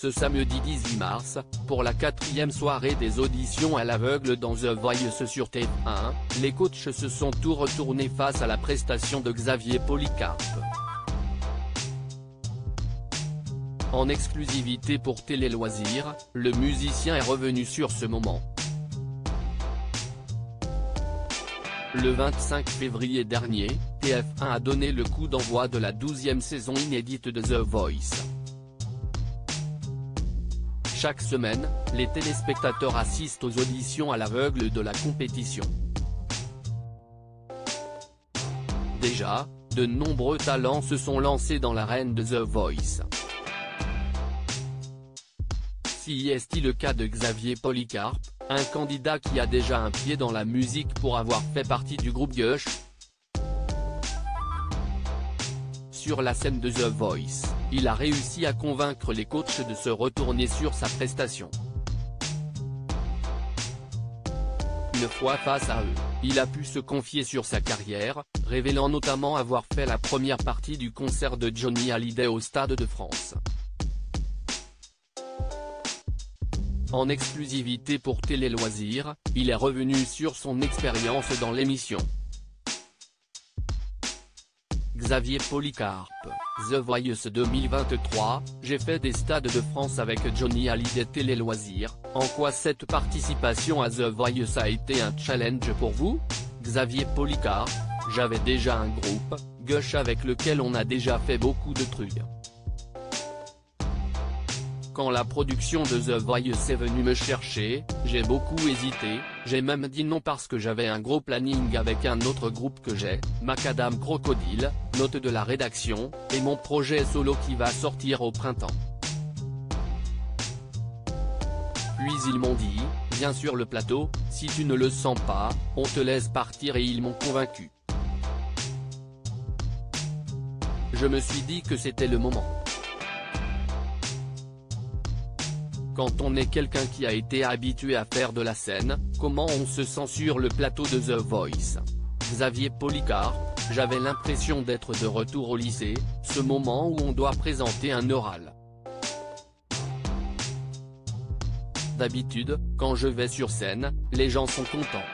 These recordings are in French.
ce samedi 18 mars, pour la 4e soirée des auditions à l'aveugle dans The Voice sur TF1, les coachs se sont tous retournés face à la prestation de Xavier Policarpe. En exclusivité pour Télé Loisirs, le musicien est revenu sur ce moment. Le 25 février dernier, TF1 a donné le coup d'envoi de la 12e saison inédite de The Voice. Chaque semaine, les téléspectateurs assistent aux auditions à l'aveugle de la compétition. Déjà, de nombreux talents se sont lancés dans l'arène de The Voice. Si est-il le cas de Xavier Policarpe, un candidat qui a déjà un pied dans la musique pour avoir fait partie du groupe Gush. Sur la scène de The Voice, il a réussi à convaincre les coachs de se retourner sur sa prestation. Une fois face à eux, il a pu se confier sur sa carrière, révélant notamment avoir fait la première partie du concert de Johnny Hallyday au Stade de France. En exclusivité pour Télé Loisirs, il est revenu sur son expérience dans l'émission. Xavier Policarpe, The Voice 2023, j'ai fait des Stades de France avec Johnny Hallyday. Télé Loisirs, en quoi cette participation à The Voice a été un challenge pour vous? Xavier Policarpe, j'avais déjà un groupe, Gush, avec lequel on a déjà fait beaucoup de trucs. Quand la production de The Voice est venue me chercher, j'ai beaucoup hésité, j'ai même dit non parce que j'avais un gros planning avec un autre groupe que j'ai, Macadam Crocodile, note de la rédaction, et mon projet solo qui va sortir au printemps. Puis ils m'ont dit, viens sur le plateau, si tu ne le sens pas, on te laisse partir, et ils m'ont convaincu. Je me suis dit que c'était le moment. Quand on est quelqu'un qui a été habitué à faire de la scène, comment on se sent sur le plateau de The Voice? Xavier Policarpe, j'avais l'impression d'être de retour au lycée, ce moment où on doit présenter un oral. D'habitude, quand je vais sur scène, les gens sont contents.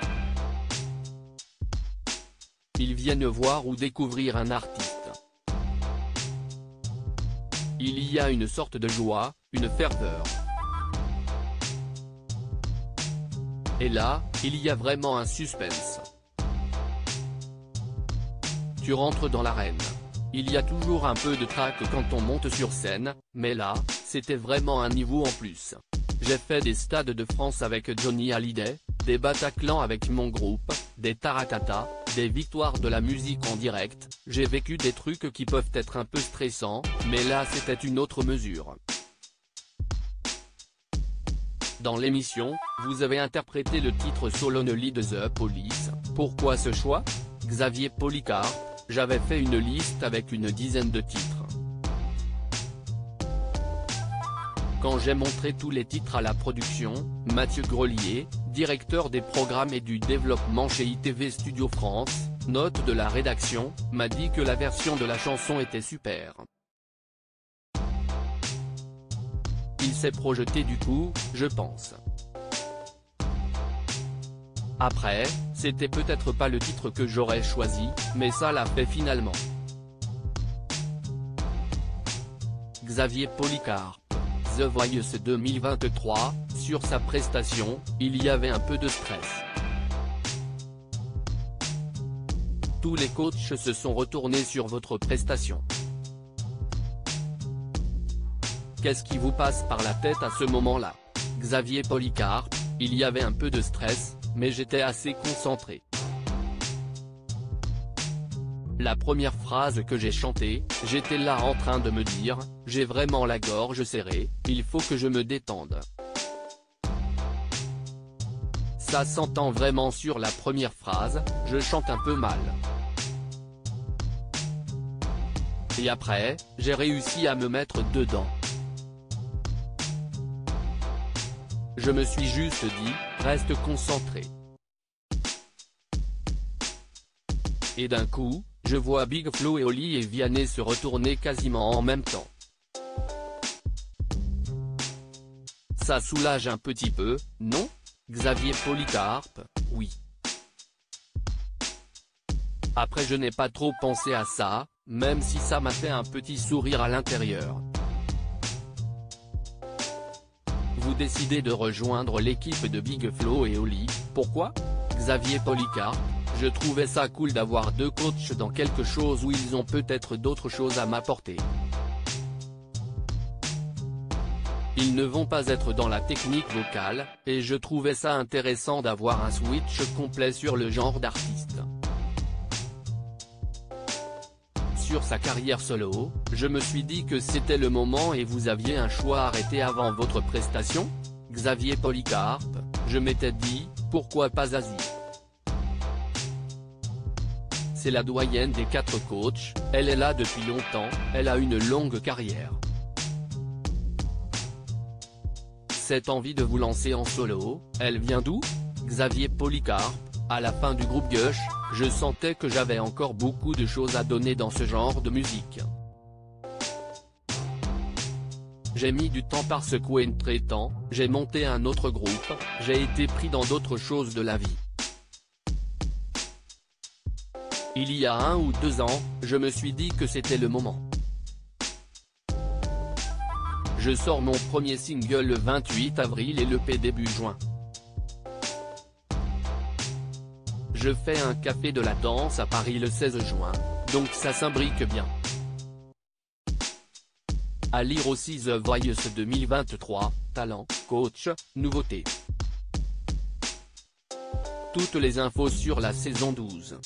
Ils viennent voir ou découvrir un artiste. Il y a une sorte de joie, une ferveur. Et là, il y a vraiment un suspense. Tu rentres dans l'arène. Il y a toujours un peu de trac quand on monte sur scène, mais là, c'était vraiment un niveau en plus. J'ai fait des Stades de France avec Johnny Hallyday, des Bataclan avec mon groupe, des Taratata, des victoires de la musique en direct, j'ai vécu des trucs qui peuvent être un peu stressants, mais là c'était une autre mesure. Dans l'émission, vous avez interprété le titre So Lonely de The Police, pourquoi ce choix? Xavier Policarpe, j'avais fait une liste avec une dizaine de titres. Quand j'ai montré tous les titres à la production, Mathieu Grelier, directeur des programmes et du développement chez ITV Studio France, note de la rédaction, m'a dit que la version de la chanson était super. Il s'est projeté du coup, je pense. Après, c'était peut-être pas le titre que j'aurais choisi, mais ça l'a fait finalement. Xavier Policarpe, The Voice 2023, sur sa prestation, il y avait un peu de stress. Tous les coachs se sont retournés sur votre prestation. Qu'est-ce qui vous passe par la tête à ce moment-là? Xavier Policarpe, il y avait un peu de stress, mais j'étais assez concentré. La première phrase que j'ai chantée, j'étais là en train de me dire, j'ai vraiment la gorge serrée, il faut que je me détende. Ça s'entend vraiment sur la première phrase, je chante un peu mal. Et après, j'ai réussi à me mettre dedans. Je me suis juste dit, reste concentré. Et d'un coup, je vois Big Flo et Oli et Vianney se retourner quasiment en même temps. Ça soulage un petit peu, non? Xavier Polycarpe, oui. Après je n'ai pas trop pensé à ça, même si ça m'a fait un petit sourire à l'intérieur. Vous décidez de rejoindre l'équipe de Big Flo et Oli, pourquoi? Xavier Polycarpe, je trouvais ça cool d'avoir deux coachs dans quelque chose où ils ont peut-être d'autres choses à m'apporter. Ils ne vont pas être dans la technique vocale, et je trouvais ça intéressant d'avoir un switch complet sur le genre d'artiste. Sur sa carrière solo, je me suis dit que c'était le moment et vous aviez un choix arrêté avant votre prestation? Xavier Polycarpe, je m'étais dit, pourquoi pas Zazie? C'est la doyenne des 4 coachs, elle est là depuis longtemps, elle a une longue carrière. Cette envie de vous lancer en solo, elle vient d'où? Xavier Polycarpe, à la fin du groupe Gush, je sentais que j'avais encore beaucoup de choses à donner dans ce genre de musique. J'ai mis du temps parce qu'entre temps, j'ai monté un autre groupe, j'ai été pris dans d'autres choses de la vie. Il y a 1 ou 2 ans, je me suis dit que c'était le moment. Je sors mon premier single le 28 avril et l'EP début juin. Je fais un café de la danse à Paris le 16 juin, donc ça s'imbrique bien. À lire aussi The Voice 2023, talent, coach, nouveautés. Toutes les infos sur la saison 12.